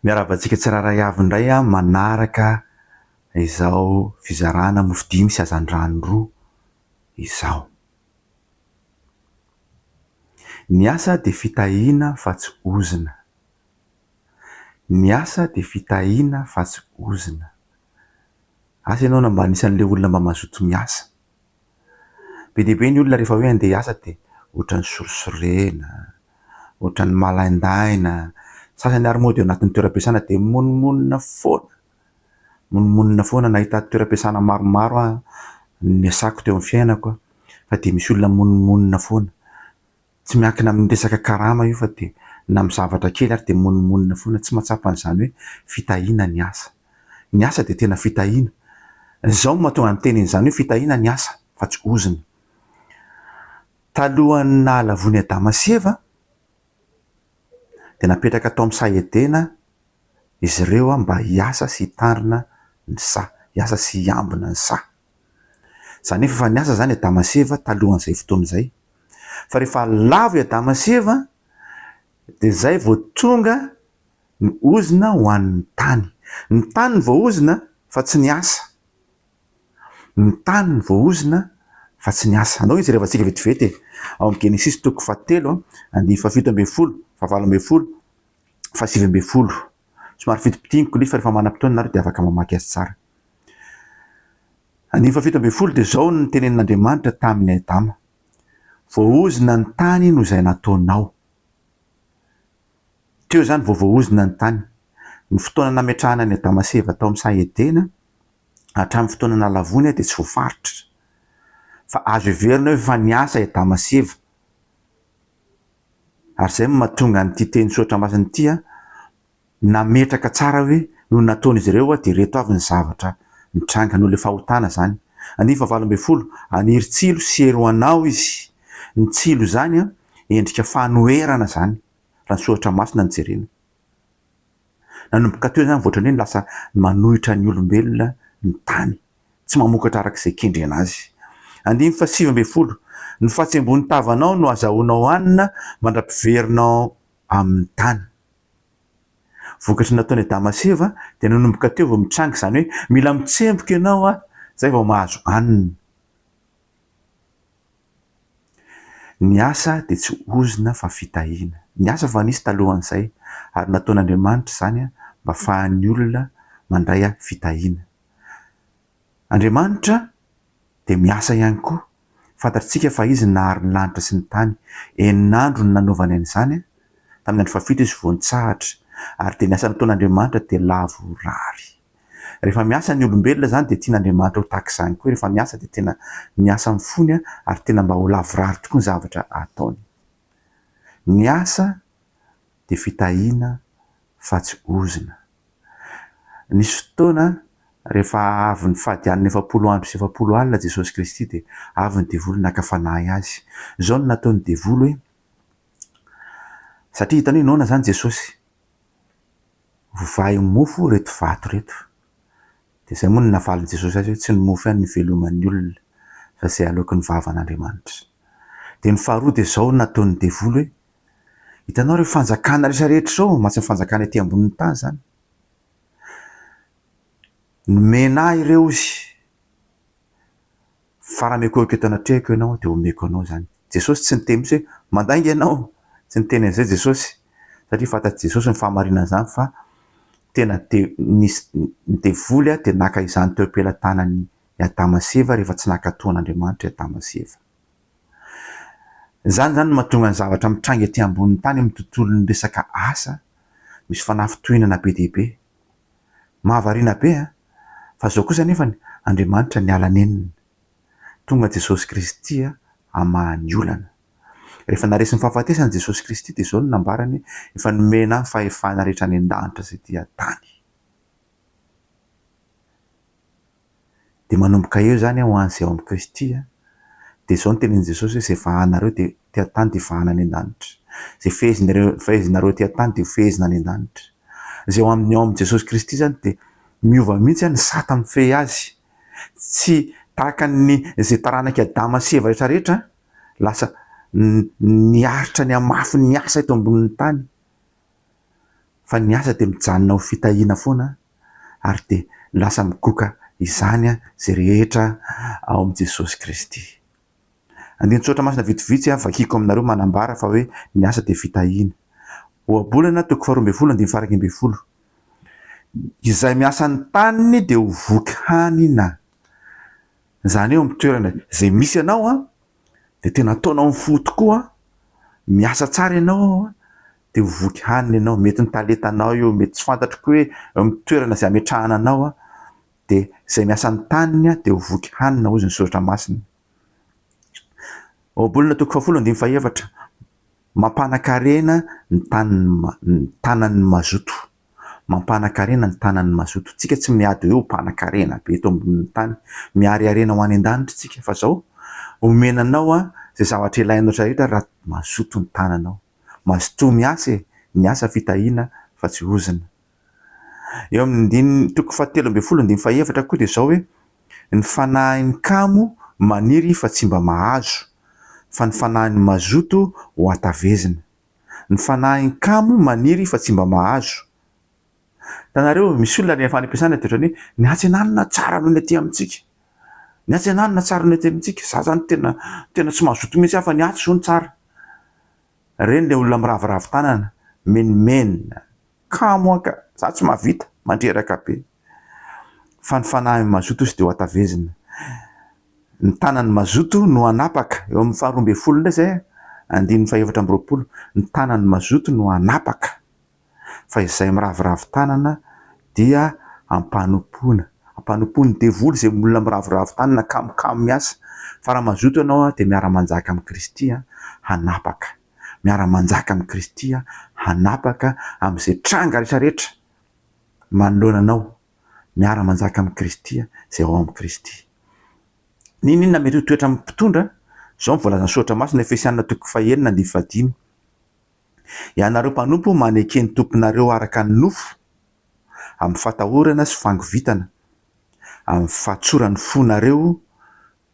Miaravatsika tsiraray avy indray a manaraka izao fizarana mofo dimy sy hazandrano roa izao. Ny asa de fitahiana fa tsy ozona. Ny asa de fitahiana fa tsy ozona. Asa ianao na mba anisan'le olona mba mazoto miasa. Be dia be ny olona rehefa hoe andeha hiasa de ohatran'ny sorosorena, ohatran'ny malaindaina. Sasany ary moa dia anatin'ny toeram-piasana dia monmonina foana. Monmonina foana nahita toeram-piasana maromaro a ny asako teo amin'ny fiainako fa dia misy olona monmonina foana. Tsy miankina amin'ny resaka karama io fa dia na amin'ny zavatra kely ary dia monmonina foana, tsy mahatsapa an'izany hoe fitahiana ny asa. Ny asa dia tena fitahiana. Izao mahatonga ny tenin'izany hoe fitahiana ny asa fa tsy ozona. Talohan'ny nahalavony Adama sy Eva dia napetraka tao amin'ny sahiedena izy ireo mba hiasa sy hitandrina ny sa, hiasa sy hiambina ny sa. Izany efa niasa zany Adama sy Eva talohan'izay fotoana izay. Fa rehefa lavo Adama sy Eva dia izay vao tonga ny ozona ho an'ny tany. Ny tany vao ozona fa tsy ny asa. Ny tany vao ozona fa tsy ny asa. Andao izy rehevantsika vetivety ao amin'ny Genesis toko 7, 17, 7, 7, somary fitopitianiko ilay fa rehefa manam-potoana nareo dia afaka mamaky azy tsara. 17 dia izao ny tenenin'Andriamanitra tamin'ny Adama: vao ozona ny tany no izay nataonao. Teo zany vao ozona ny tany. Ny fotoana nametrahana ny Adama sy Eva tao amin'ny sahiedena hatramin'ny fotoana nalavony dia tsy voafaritra. Fa azo heverina hoe fa niasa Adama sy Eva. Ary izay mahatonga n'ity teny soatra masina ity nametraka tsara hoe no nataon'izy ireo dia reto avy ny zavatra mitranga noho ilay fahotana zany. 17, aniry tsilo sy ero anao izy. Ny tsilo zany endrika fanoherana zany raha ny soatra masina ny jerena. Nanomboka teo zany voatrany hoe lasa manohitra ny olombelona ny tany, tsy mamokatra arak'izay kendrena azy. 17, ny fahatsembon'ny tavanao no azahoanao hanina mandra-piverinao amin'ny tany. Vokatry nataony Adama sy Eva dia nanomboka teo vao mitranga izany hoe mila mitsemboka ianao zay vao mahazo hanina. Ny asa dia tsy ozona fa fitahiana. Ny asa fa nisy talohan'izay ary nataon'Andriamanitra zany mba ahafahan'ny olona mandray fitahiana. Andriamanitra dia miasa ihany koa. Fantatsika fa izy nahary ny lanitra sy ny tany. Enin'andro no nanaovany an'izany. Tamin'ny andro fafito izy vao nitsahatra. Ary dia ny asa nataon'Andriamanitra dia lavo rary. Rehefa miasa ny olombelona zany dia tian'Andriamanitra ho tahaka izany koa. Rehefa miasa dia tena miasa mifony ary tena mba ho lavo rary tokoa ny zavatra ataony. Ny asa dia fitahiana fa tsy ozona. Nisy fotoana rehefa avy ny fahadian'ny 70 andro sy 70 alina Jesosy Kristy dia avy ny devoly naka-fanahy azy. Izao no nataony devoly hoe, satria hitany hoe naona zany Jesosy vovahy mofo reto vato reto. Dia izay moa no nafalin'i Jesosy azy hoe tsy ny mofo ihany ny veloman'ny olona fa izay aloky ny vavan'Andriamanitra. Dia ny faharoa dia izao nataony devoly hoe, hitanao ireo fanjakana rehetrarehetra izao, mahatsy ny fanjakana ety ambonin'ny tany zany. Nomena ireo izy. Fa raha meko eto anatrehako ianao dia omeko anao zany. Jesosy tsy niteny mihitsy hoe mandainga ianao. Tsy niteny an'izay Jesosy. Satria fantatry Jesosy ny fahamarinana izany fa tena ny devoly dia naka izany teo am-pelantanan'i Adama sy Eva rehefa tsy nakatoan'Andriamanitra i Adama sy Eva. Zany no mahatonga ny zavatra mitranga ety ambonin'ny tany amin'ny tontolon'ny resaka asa. Misy fanafitohinana be dia be. Mahavariana be fa izao kosa nefa Andriamanitra niala nenina. Tonga Jesosy Kristy hamahany olana. Rehefa naresy ny fahafatesany Jesosy Kristy dia izao no nambarany efa nomena ny fahefana rehetra any an-danitra izay ety an-tany. Dia manomboka eo zany ho an'izay ao amin'ny Kristy dia izao no tenin'i Jesosy hoe izay vahanareo dia ety an-tany dia vahana any an-danitra. Izay fehezinareo ety an-tany dia fehezina any an-danitra. Izay ao amin'ny Jesosy Kristy zany dia miova mihitsy ny sata mifehy azy. Tsy tahaka ny izay taranaka Adama sy Eva rehetrarehetra lasa niaritra ny amafy ny asa eto ambonin'ny tany. fa ny asa de mijanona ho fitahiana foana ary de lasa migoka izany zay rehetra ao am Jesosy Kristy. Andinitsotra masina vitsivitsy vakiko aminareo manambara fa hoe ny asa de fitahiana. Ohabolana toko 12:12. Izay miasa ny taniny de ho voky hanina. Zany eo amin'ny toerana zay misy anao de tena ataonao mifo tokoa, miasa tsara ianao de ho voky hanina ianao. Mety ny talentanao io, mety tsy fantatroko hoe amin'ny toerana zay ametrahana anao de zay miasa ny taniny de ho voky hanina hozy ny soratra masina. Ohabolana toko 10:11. Mampanakarena ny tanan'ny mazoto. Mampanakarena ny tanan'ny mazoto. Tsika tsy miady hoe ho mpanan-karena be eto ambonin'ny tany, miariarena ho any an-danitra tsika fa zao omenanao zay zavatra ilainao rehetra raha mazoto ny tananao. Mazoto miasa, ny asa fitahiana fa tsy ozina. Eo amin'ny toko 13:11 koa de zao hoe ny fanahin'ny kamo maniry fa tsy mba mahazo, fa ny fanahin'ny mazoto ho atavezina. Ny fanahin'ny kamo maniry fa tsy mba mahazo. Tanareo misy olona rehefa any am-piasana de ohatrany hoe ny hatsenanina tsara noho ny aty amintsika. Ny hatsenanina tsara noho ny aty amintsika. Za zany tena tsy mazoto mihitsy fa ny aty zao ny tsara. Reny le olona miravoravo tanana, menimena, kamo aka, za tsy mahavita, mandreraka be. Fa ny fanahin'ny mazoto izy de ho atavezina. Ny tanan'ny mazoto no anapaka. Eo amin'ny 12 ndray zay, 14:20. Ny tanan'ny mazoto no anapaka. Fa izay miravoravo tanana dia ampanompoana. Ampanompoany devoly zay olona miravoravo tanana kamokamo miasa. Fa raha mazoto ianao de miara-manjaka amin'ny Kristy hanapaka. Miara-manjaka amin'ny Kristy hanapaka amin'izay tranga rehetrarehetra manoloana anao. Miara-manjaka amin'ny Kristy zay ao amin'ny Kristy. Ninona mety ho toetra mpitondra? Zao mivolaza ny soratra masina Efesianina toko 4:5. Ianareo mpanompo maneke ny tomponareo araka ny nofo, amin'ny fatahorana sy fangovitana, amin'ny fahatsorany fonareo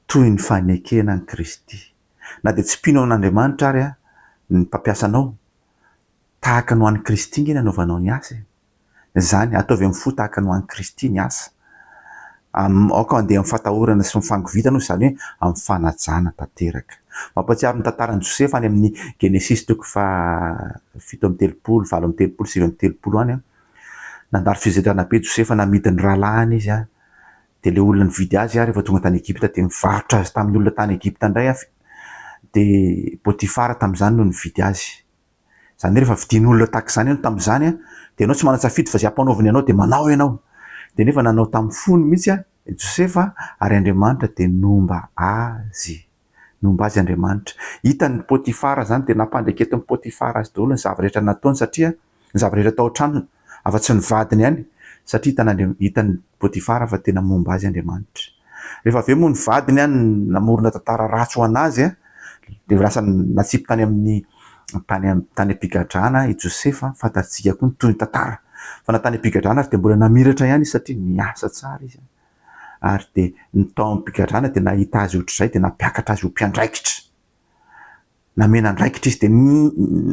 toy ny fanekena ny Kristy. Na de tsy mpino an'Andriamanitra ary ny mpampiasanao, tahaka ny ho an'ny Kristy iny anaovanao ny asa. Zany ataovy amin'ny fo tahaka ny ho an'ny Kristy ny asa. Aoka andeha amin'ny fatahorana sy ny fangovitana, zany hoe amin'ny fanajana tanteraka. Mampatsiaro ny tantaran'i Josefa any amin'ny Genesis toko 7:30, 8:30, 7:30 any. Nandalo fizarana be Josefa namidy ny rahalahy izy de le olona nividy azy rehefa tonga tany Egipta de nivarotra azy tamin'ny olona tany Egipta indray de Potifara tamin'izany no nividy azy. Zany rehefa vidin'olona tahaka izany ianao tamin'izany de ianao tsy mana-tsafidy fa zay ampanaoviny ianao de manao ianao. De nefa nanao tamin'ny fony mihitsy Josefa ary Andriamanitra de nomba azy. Nomba azy Andriamanitra. Hitan'ny Potifara zany de nampandreketin'ny Potifara azy daholo ny zava-rehetra nataony satria ny zava-rehetra tao an-trano afa-tsy ny vadiny ihany, satria hitan'ny Potifara fa tena momba azy Andriamanitra. Rehefa avy eo moa ny vadiny namorona tantara ratsy ho anazy de lasa natsipy tany amin'ny tany ampigadrana i Josefa, fantatsika koa ny toy ny tantara. Fa na tany ampigadrana ary de mbola namiratra ihany satria niasa tsara izy. Ary de ny tao ampigadrana de nahita azy ohatr'izay de nampiakatra azy ho mpiandraikitra. Namena andraikitra izy de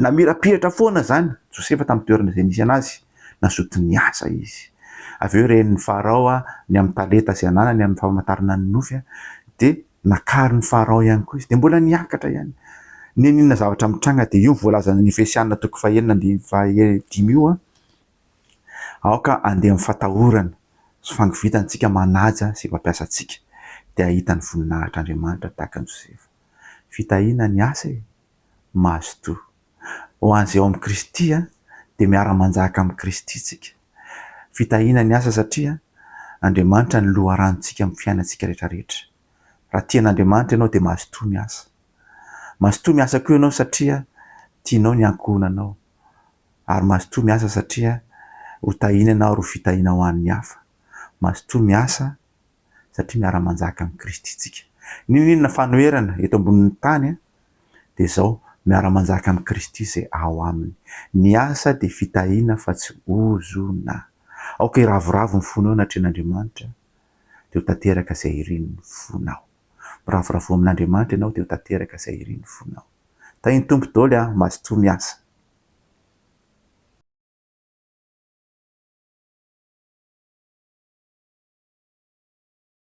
namirapiratra foana zany Josefa tamin'ny toerana izay nisy anazy, nazoto niasa izy. Avy eo ren'ny Farao ny amin'ny talenta izay ananany amin'ny famantarana ny nofy de nakary ny Farao ihany koa izy de mbola niakatra ihany. Ninona zavatra mitranga de io voalazana ny Efesianina toko 4:5 io aoka andeha amin'ny fatahorana sy fangovitantsika manaja sy mampiasa antsika de ahitany voninahitr'Andriamanitra tahaka ny Josefa. Fitahiana ny asa mazoto. Ho an'izay ao amin'ny Kristy de miara-manjaka amin'ny Kristy tsika. Fitahiana ny asa satria Andriamanitra ny loharanontsika amin'ny fiainantsika rehetrarehetra. Raha tian'Andriamanitra ianao de mazoto miasa. Mazoto miasa koa ianao satria tianao ny ankohonanao. Ary mazoto miasa satria ho tahiana ianao ary ho fitahiana ho an'ny hafa. Mazoto miasa satria miara-manjaka amin'ny Kristy tsika. Ninona fanoherana eto ambonin'ny tany de zao miara-manjaka amin'ny Kristy zay ao aminy. Ny asa de fitahiana fa tsy ozona. Aoka iravoravo ny fonao anatrehan'Andriamanitra de ho tanteraka izay irin'ny fonao. Miravoravo amin'Andriamanitra ianao de ho tanteraka izay irin'ny fonao. Tahiny tompo daholo mazoto miasa.